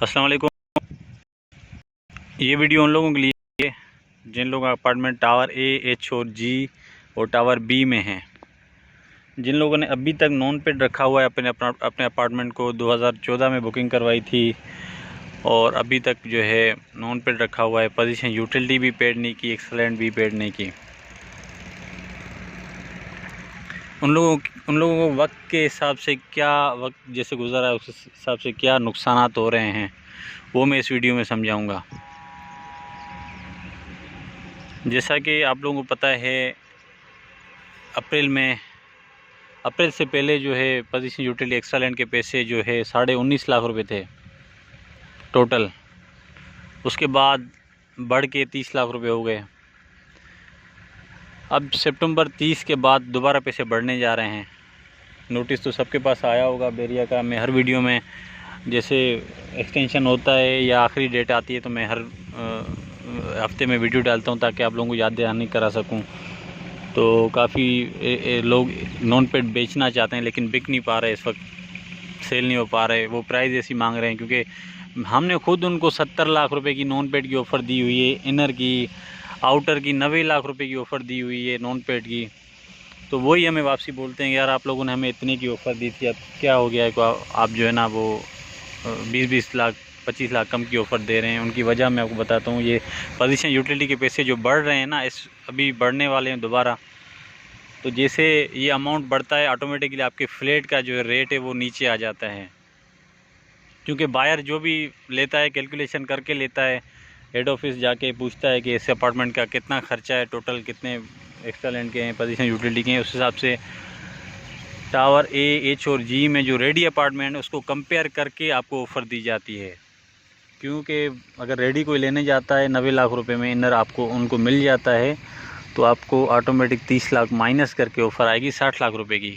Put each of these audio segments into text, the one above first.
अस्सलाम वालेकुम। ये वीडियो उन लोगों के लिए है जिन लोगों का अपार्टमेंट टावर ए, एच और जी और टावर बी में है। जिन लोगों ने अभी तक नॉन पेड रखा हुआ है अपने अपार्टमेंट को 2014 में बुकिंग करवाई थी और अभी तक जो है नॉन पेड रखा हुआ है, पोजीशन यूटिलिटी भी पेड नहीं की, एक्सेलेंट भी पेड नहीं की। उन लोगों को वक्त के हिसाब से क्या वक्त जैसे गुजरा है उस हिसाब से क्या नुकसानात हो रहे हैं वो मैं इस वीडियो में समझाऊंगा। जैसा कि आप लोगों को पता है, अप्रैल से पहले जो है पोजीशन यूटिलिटी एक्सेलेंट के पैसे जो है 19.5 लाख रुपए थे टोटल। उसके बाद बढ़ के 30 लाख रुपए हो गए। अब सितंबर 30 के बाद दोबारा पैसे बढ़ने जा रहे हैं। नोटिस तो सबके पास आया होगा बेरिया का। मैं हर वीडियो में जैसे एक्सटेंशन होता है या आखिरी डेट आती है तो मैं हर हफ्ते में वीडियो डालता हूं ताकि आप लोगों को याद दहानी करा सकूं। तो काफ़ी लोग नॉन पेड बेचना चाहते हैं लेकिन बिक नहीं पा रहे, इस वक्त सेल नहीं हो पा रहे। वो प्राइस ऐसी मांग रहे हैं क्योंकि हमने खुद उनको 70 लाख रुपए की नॉन पेड की ऑफ़र दी हुई है, इनर की, आउटर की 90 लाख रुपए की ऑफ़र दी हुई है नॉन पेड की। तो वही हमें वापसी बोलते हैं यार आप लोगों ने हमें इतने की ऑफ़र दी थी, अब क्या हो गया है को आप जो है ना वो 20-20 लाख 25 लाख कम की ऑफ़र दे रहे हैं। उनकी वजह मैं आपको बताता हूँ। ये पोजीशन यूटिलिटी के पैसे जो बढ़ रहे हैं ना, इस अभी बढ़ने वाले हैं दोबारा। तो जैसे ये अमाउंट बढ़ता है ऑटोमेटिकली आपके फ्लैट का जो रेट है वो नीचे आ जाता है, क्योंकि बायर जो भी लेता है कैलकुलेशन करके लेता है। हेड ऑफिस जाके पूछता है कि इस अपार्टमेंट का कितना खर्चा है, टोटल कितने एक्सेलेंट के हैं, पोजीशन यूटिलिटी के हैं। उस हिसाब से टावर ए, एच और जी में जो रेडी अपार्टमेंट है उसको कंपेयर करके आपको ऑफ़र दी जाती है। क्योंकि अगर रेडी कोई लेने जाता है 90 लाख रुपए में इनर आपको उनको मिल जाता है तो आपको ऑटोमेटिक 30 लाख माइनस करके ऑफ़र आएगी 60 लाख रुपए की।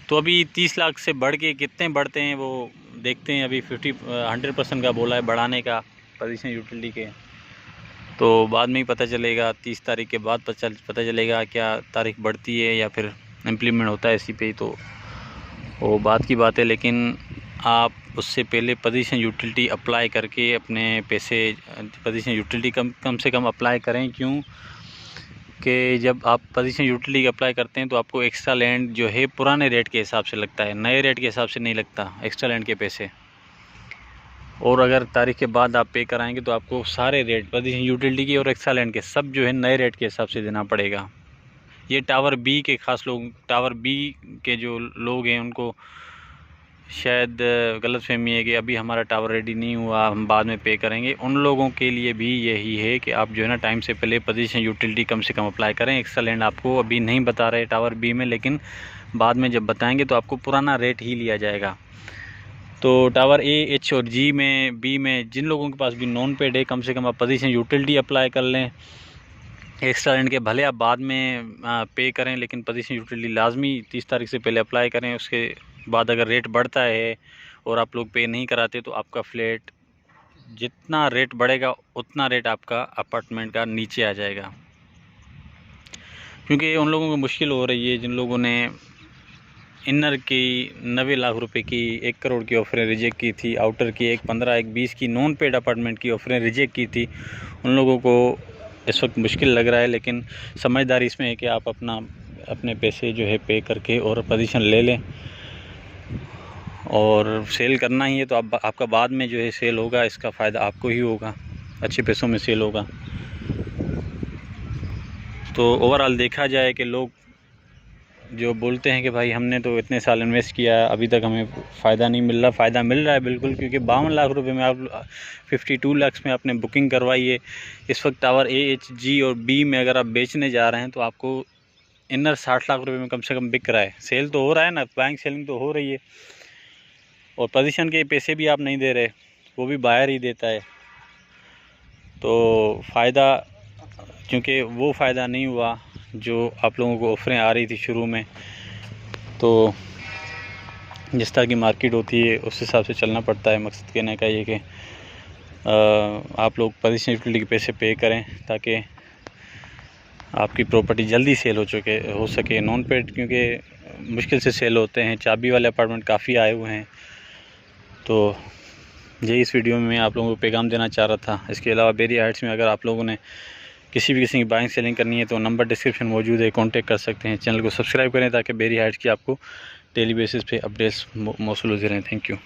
तो अभी 30 लाख से बढ़ के कितने बढ़ते हैं वो देखते हैं। अभी 100% का बोला है बढ़ाने का पोजीशन यूटिलिटी के, तो बाद में ही पता चलेगा। 30 तारीख के बाद पता चलेगा क्या तारीख बढ़ती है या फिर इम्प्लीमेंट होता है इसी पे ही, तो वो बात की बात है। लेकिन आप उससे पहले पोजीशन यूटिलिटी अप्लाई करके अपने पैसे पोजीशन यूटिलिटी कम से कम अप्लाई करें। क्यों कि जब आप पोजीशन यूटिलिटी अप्लाई करते हैं तो आपको एक्स्ट्रा लैंड जो है पुराने रेट के हिसाब से लगता है, नए रेट के हिसाब से नहीं लगता एक्स्ट्रा लैंड के पैसे। और अगर तारीख के बाद आप पे कराएंगे तो आपको सारे रेट पोजीशन यूटिलिटी की और एक्स्ट्रा लैंड के सब जो है नए रेट के हिसाब से देना पड़ेगा। ये टावर बी के ख़ास लोग, टावर बी के जो लोग हैं उनको शायद गलतफहमी है कि अभी हमारा टावर रेडी नहीं हुआ, हम बाद में पे करेंगे। उन लोगों के लिए भी यही है कि आप जो है ना टाइम से पहले पोजीशन यूटिलिटी कम से कम अप्लाई करें। एक्स्ट्रा लैंड आपको अभी नहीं बता रहे टावर बी में, लेकिन बाद में जब बताएंगे तो आपको पुराना रेट ही लिया जाएगा। तो टावर ए, एच और जी में, बी में जिन लोगों के पास भी नॉन पेड है कम से कम आप पोजीशन यूटिलिटी अप्लाई कर लें। एक्स्ट्रा लैंड के भले आप बाद में पे करें, लेकिन पोजीशन यूटिलिटी लाजमी 30 तारीख से पहले अप्लाई करें। उसके बाद अगर रेट बढ़ता है और आप लोग पे नहीं कराते तो आपका फ्लैट जितना रेट बढ़ेगा उतना रेट आपका अपार्टमेंट का नीचे आ जाएगा। क्योंकि उन लोगों को मुश्किल हो रही है जिन लोगों ने इनर की 90 लाख रुपए की 1 करोड़ की ऑफ़रें रिजेक्ट की थी, आउटर की 1-15, 1-20 की नॉन पेड अपार्टमेंट की ऑफ़रें रिजेक्ट की थी। उन लोगों को इस वक्त मुश्किल लग रहा है, लेकिन समझदारी इसमें है कि आप अपने पैसे जो है पे करके और पोजीशन ले लें। और सेल करना ही है तो आपका बाद में जो है सेल होगा, इसका फ़ायदा आपको ही होगा, अच्छे पैसों में सेल होगा। तो ओवरऑल देखा जाए कि लोग जो बोलते हैं कि भाई हमने तो इतने साल इन्वेस्ट किया अभी तक हमें फ़ायदा नहीं मिल रहा, फ़ायदा मिल रहा है बिल्कुल। क्योंकि 52 लाख रुपए में आप 52 लाख में आपने बुकिंग करवाई है। इस वक्त टावर ए, एच, जी और बी में अगर आप बेचने जा रहे हैं तो आपको इनर 60 लाख रुपए में कम से कम बिक रहा है। सेल तो हो रहा है ना, बैंक सेलिंग तो हो रही है। और पोजीशन के पैसे भी आप नहीं दे रहे, वो भी बायर ही देता है। तो फ़ायदा, क्योंकि वो फ़ायदा नहीं हुआ जो आप लोगों को ऑफ़रें आ रही थी शुरू में। तो जिस तरह की मार्केट होती है उस हिसाब से चलना पड़ता है। मकसद कहने का ये कि आप लोग पोजीशन यूटिलिटी के पैसे पे करें ताकि आपकी प्रॉपर्टी जल्दी सेल हो सके। नॉन पेड क्योंकि मुश्किल से सेल होते हैं, चाबी वाले अपार्टमेंट काफ़ी आए हुए हैं। तो यही इस वीडियो में मैं आप लोगों को पैगाम देना चाह रहा था। इसके अलावा बेरिया हाइट्स में अगर आप लोगों ने किसी भी किस्म की बाइंग सेलिंग करनी है तो नंबर डिस्क्रिप्शन मौजूद है, कांटेक्ट कर सकते हैं। चैनल को सब्सक्राइब करें ताकि बेरिया हाइट्स की आपको डेली बेसिस पे अपडेट्स मौसूल होते रहें। Thank you.